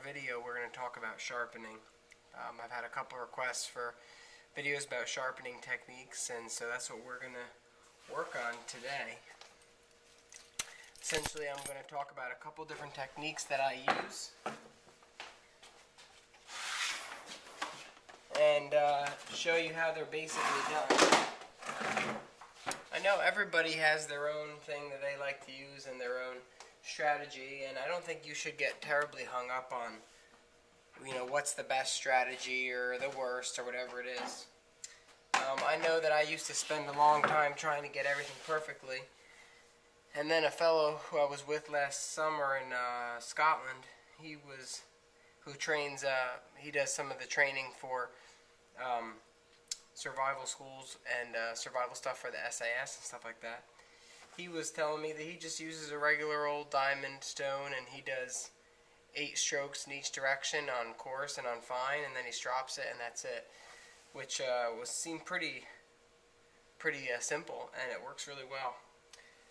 video we're going to talk about sharpening. I've had a couple requests for videos about sharpening techniques, and so that's what we're going to work on today. Essentially, I'm going to talk about a couple different techniques that I use and show you how they're basically done. I know everybody has their own thing that they like to use and their own strategy, and I don't think you should get terribly hung up on, what's the best strategy or the worst or whatever it is. I know that I used to spend a long time trying to get everything perfectly, and then a fellow who I was with last summer in Scotland, he does some of the training for survival schools and survival stuff for the SAS and stuff like that. He was telling me that he just uses a regular old diamond stone, and he does 8 strokes in each direction on coarse and on fine, and then he strops it, and that's it, which seemed pretty simple, and it works really well.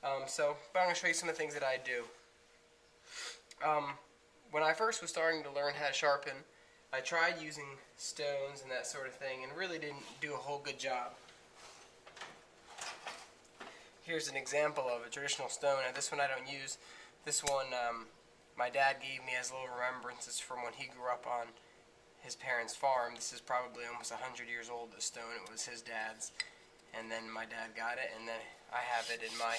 But I'm going to show you some of the things that I do. When I first was starting to learn how to sharpen, I tried using stones and that sort of thing, and really didn't do a whole good job. Here's an example of a traditional stone. Now, this one I don't use. This one my dad gave me as little remembrances from when he grew up on his parents' farm. This is probably almost 100 years old, this stone. It was his dad's, and then my dad got it, and then I have it in my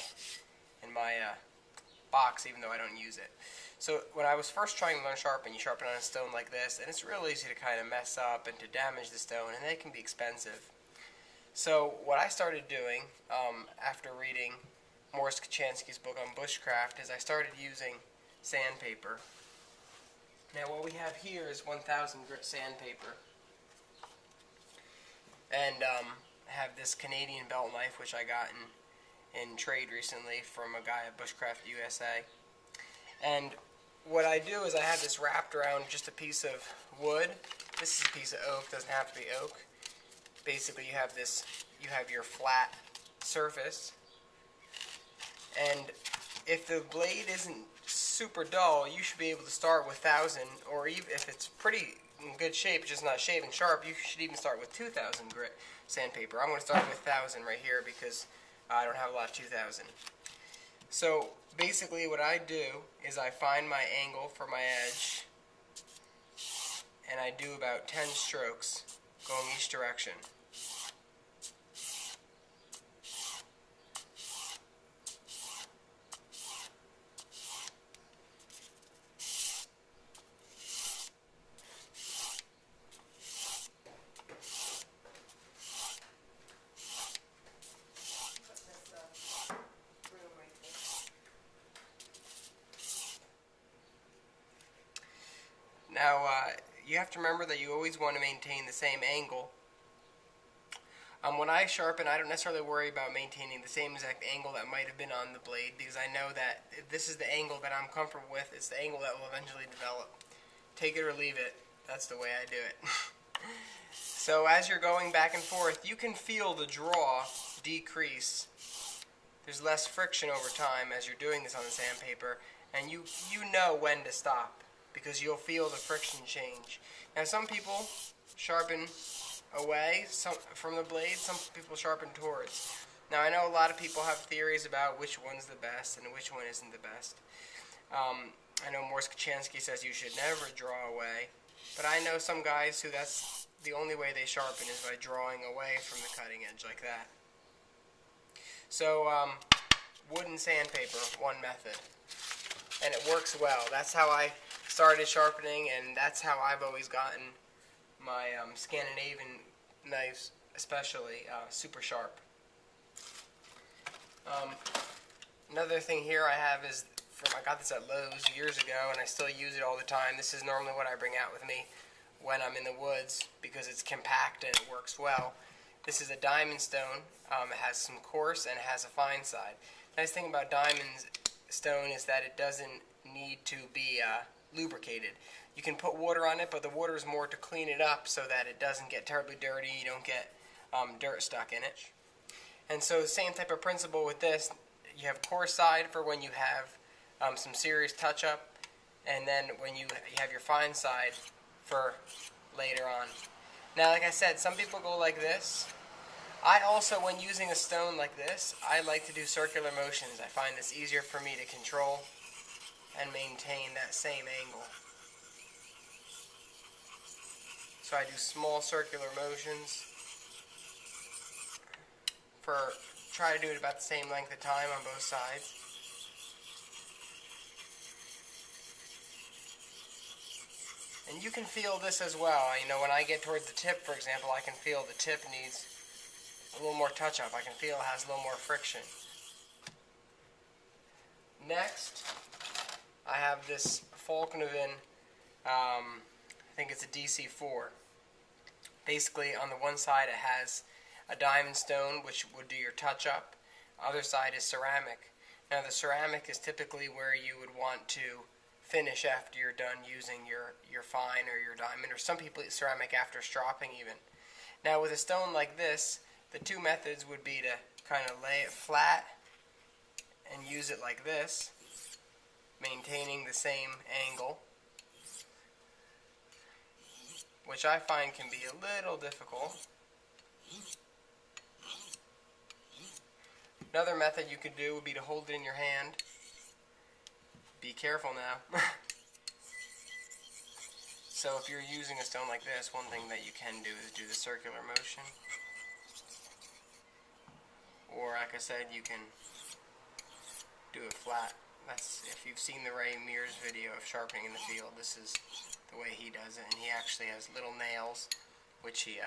box, even though I don't use it. So when I was first trying to learn sharpen, you sharpen on a stone like this, and it's real easy to kind of mess up and to damage the stone, and they can be expensive. So what I started doing after reading Morris Kochanski's book on bushcraft is I started using sandpaper. Now what we have here is 1000 grit sandpaper, and I have this Canadian belt knife, which I got in trade recently from a guy at Bushcraft USA. And what I do is I have this wrapped around just a piece of wood. This is a piece of oak, doesn't have to be oak. Basically you have your flat surface, and if the blade isn't super dull, you should be able to start with 1000, or even if it's pretty in good shape, just not shaving sharp, you should even start with 2000 grit sandpaper. I'm going to start with 1000 right here because I don't have a lot of 2000. So basically what I do is I find my angle for my edge, and I do about 10 strokes going each direction. Now, you have to remember that you always want to maintain the same angle. When I sharpen, I don't necessarily worry about maintaining the same exact angle that might have been on the blade, because I know that if this is the angle that I'm comfortable with, it's the angle that will eventually develop. Take it or leave it. That's the way I do it. So as you're going back and forth, you can feel the draw decrease. There's less friction over time as you're doing this on the sandpaper, and you know when to stop, because you'll feel the friction change. Now some people sharpen away from the blade, some people sharpen towards. Now I know a lot of people have theories about which one's the best and which one isn't the best. I know Morris Kochanski says you should never draw away, but I know some guys who that's the only way they sharpen is by drawing away from the cutting edge like that. So wood and sandpaper, one method, and it works well. That's how I started sharpening, and that's how I've always gotten my Scandinavian knives, especially, super sharp. Another thing here I have is, I got this at Lowe's years ago, and I still use it all the time. This is normally what I bring out with me when I'm in the woods, because it's compact and it works well. This is a diamond stone. It has some coarse and it has a fine side. Nice thing about diamond stone is that it doesn't need to be lubricated. You can put water on it, but the water is more to clean it up so that it doesn't get terribly dirty. You don't get dirt stuck in it. And so the same type of principle with this. You have coarse side for when you have some serious touch-up, and then when you have your fine side for later on. Now, like I said, some people go like this. I also, when using a stone like this, I like to do circular motions. I find this easier for me to control and maintain that same angle. So I do small circular motions try to do it about the same length of time on both sides. And you can feel this as well. You know, when I get towards the tip, for example, I can feel the tip needs a little more touch-up. I can feel it has a little more friction. Next, I have this Falknovin, I think it's a DC4. Basically, on the one side it has a diamond stone, which would do your touch-up. Other side is ceramic. Now, the ceramic is typically where you would want to finish after you're done using your fine or your diamond, or some people eat ceramic after stropping even. Now, with a stone like this, the two methods would be to kind of lay it flat and use it like this, maintaining the same angle, which I find can be a little difficult. Another method you could do would be to hold it in your hand. Be careful now. So if you're using a stone like this, one thing that you can do is do the circular motion. Or, like I said, you can do it flat. That's, if you've seen the Ray Mears video of sharpening in the field, this is the way he does it. And he actually has little nails, which he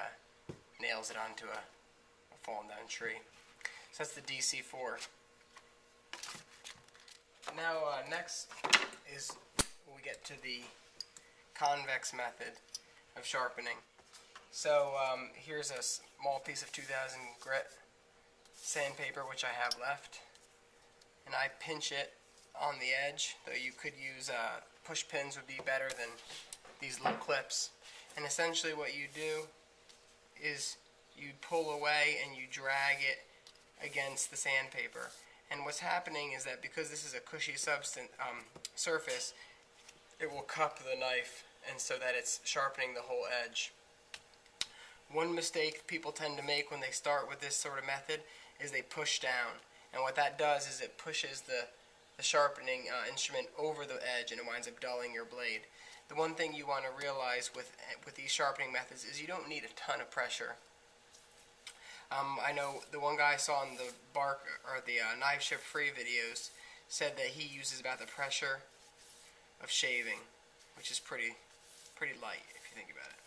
nails it onto a fallen down tree. So that's the DC4. Now, next is we get to the convex method of sharpening. So here's a small piece of 2000 grit sandpaper, which I have left, and I pinch it on the edge, though you could use push pins would be better than these little clips. And essentially what you do is you pull away and you drag it against the sandpaper. And what's happening is that because this is a cushy surface, it will cup the knife, and so that it's sharpening the whole edge. One mistake people tend to make when they start with this sort of method is they push down, and what that does is it pushes the sharpening instrument over the edge, and it winds up dulling your blade. The one thing you want to realize with these sharpening methods is you don't need a ton of pressure. I know the one guy I saw in the Knife Ship Free videos said that he uses about the pressure of shaving, which is pretty light if you think about it.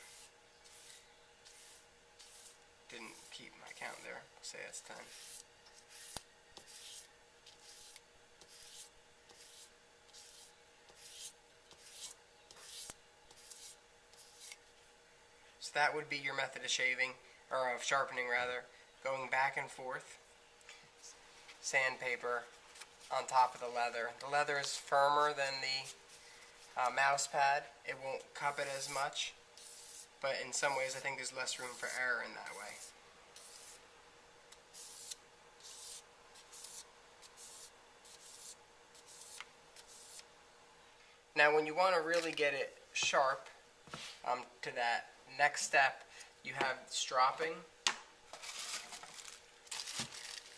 Didn't keep my count there. Say that's 10. So that would be your method of shaving, or of sharpening rather, going back and forth. Sandpaper on top of the leather. The leather is firmer than the mouse pad. It won't cup it as much, but in some ways I think there's less room for error in that way. Now, when you want to really get it sharp to that next step, you have stropping,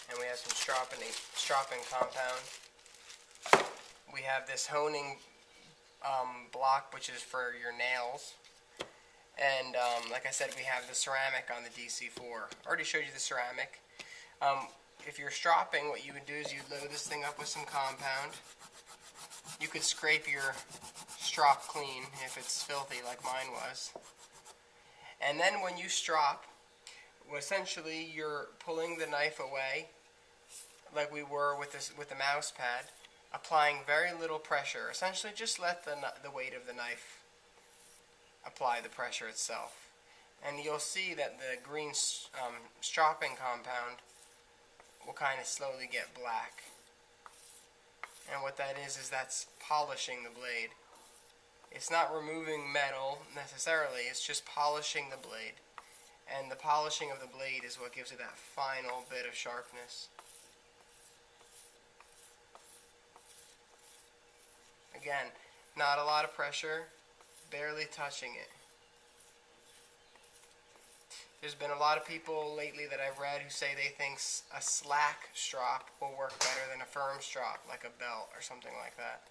and we have some stropping compound. We have this honing block, which is for your nails, and like I said, we have the ceramic on the DC4. I already showed you the ceramic. If you're stropping, what you would do is you load this thing up with some compound. You could scrape your strop clean if it's filthy like mine was. And then when you strop, essentially you're pulling the knife away like we were with the mouse pad, applying very little pressure. Essentially just let the weight of the knife apply the pressure itself. And you'll see that the green stropping compound will kind of slowly get black. And what that is that's polishing the blade. It's not removing metal necessarily, it's just polishing the blade. And the polishing of the blade is what gives it that final bit of sharpness. Again, Not a lot of pressure, barely touching it. There's been a lot of people lately that I've read who say they think a slack strop will work better than a firm strop, like a belt or something like that.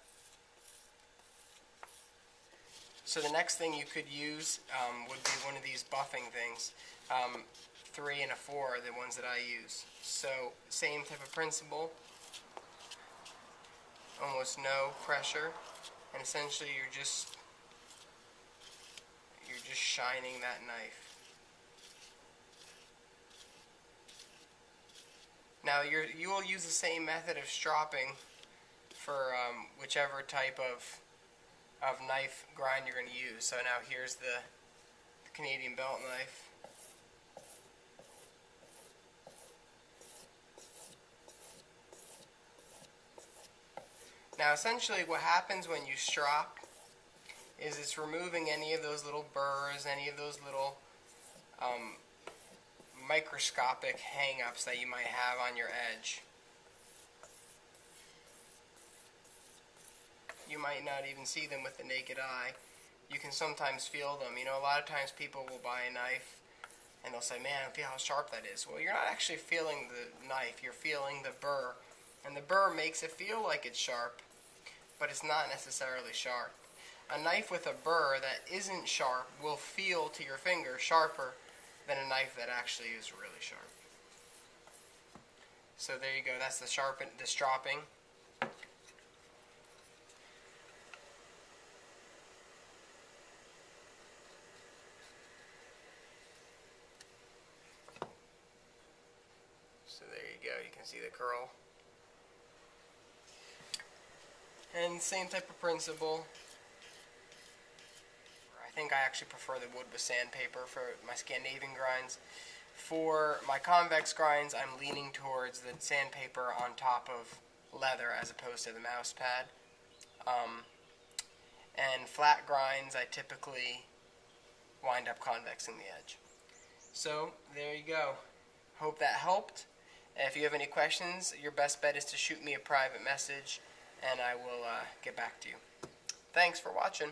So the next thing you could use would be one of these buffing things. 3 and a 4 are the ones that I use. So same type of principle, almost no pressure, and essentially you're just shining that knife. Now you will use the same method of stropping for whichever type of knife grind you're going to use. So now here's the Canadian belt knife. Now essentially what happens when you strop is it's removing any of those little burrs, any of those little microscopic hang-ups that you might have on your edge. You might not even see them with the naked eye. You can sometimes feel them. You know, a lot of times people will buy a knife and they'll say, man, feel how sharp that is. Well, you're not actually feeling the knife, you're feeling the burr. And the burr makes it feel like it's sharp, but it's not necessarily sharp. A knife with a burr that isn't sharp will feel to your finger sharper than a knife that actually is really sharp. So there you go, that's the stropping. So there you go, you can see the curl. And same type of principle. I think I actually prefer the wood with sandpaper for my Scandinavian grinds. For my convex grinds, I'm leaning towards the sandpaper on top of leather as opposed to the mouse pad. And flat grinds, I typically wind up convexing the edge. So there you go. Hope that helped. If you have any questions, your best bet is to shoot me a private message and I will get back to you. Thanks for watching.